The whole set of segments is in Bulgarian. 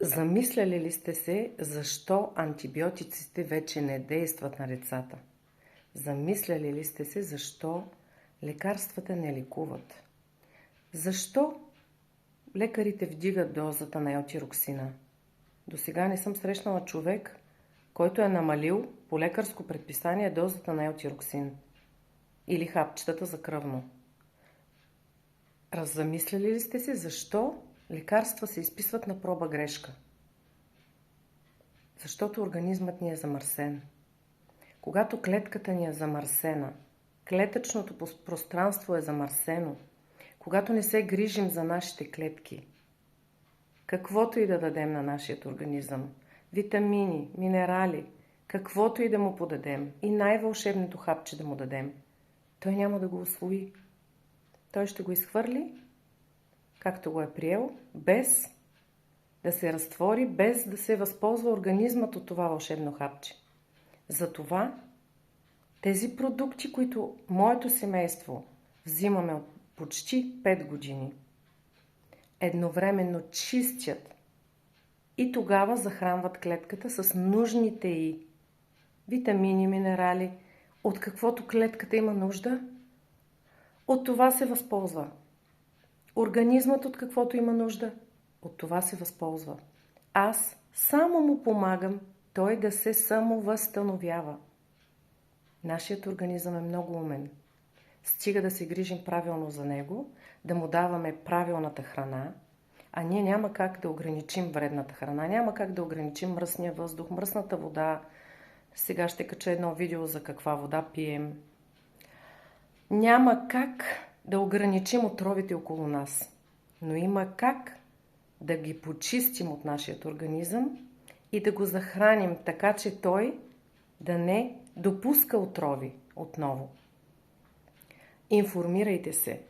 Замисляли ли сте се, защо антибиотиците вече не действат на децата? Замисляли ли сте се, защо лекарствата не лекуват? Защо лекарите вдигат дозата на елтироксина? До сега не съм срещнала човек, който е намалил по лекарско предписание дозата на елтироксин или хапчетата за кръвно. Замисляли ли сте се, защо лекарства се изписват на проба грешка? Защото организмът ни е замърсен. Когато клетката ни е замърсена, клетъчното пространство е замърсено, когато не се грижим за нашите клетки, каквото и да дадем на нашия организъм, витамини, минерали, каквото и да му подадем, и най-вълшебното хапче да му дадем, той няма да го усвои. Той ще го изхвърли, както го е приел, без да се разтвори, без да се възползва организмът от това вълшебно хапче. Затова тези продукти, които моето семейство взимаме от почти 5 години, едновременно чистят и тогава захранват клетката с нужните й витамини, минерали, от каквото клетката има нужда, от това се възползва. Организмът от каквото има нужда, от това се възползва. Аз само му помагам той да се самовъзстановява. Нашият организъм е много умен. Стига да се грижим правилно за него, да му даваме правилната храна, а ние няма как да ограничим вредната храна, няма как да ограничим мръсния въздух, мръсната вода. Сега ще кача едно видео за каква вода пием. Няма как да ограничим отровите около нас, но има как да ги почистим от нашия организъм и да го захраним така, че той да не допуска отрови отново. Информирайте се.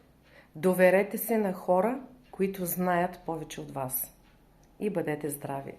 Доверете се на хора, които знаят повече от вас. И бъдете здрави!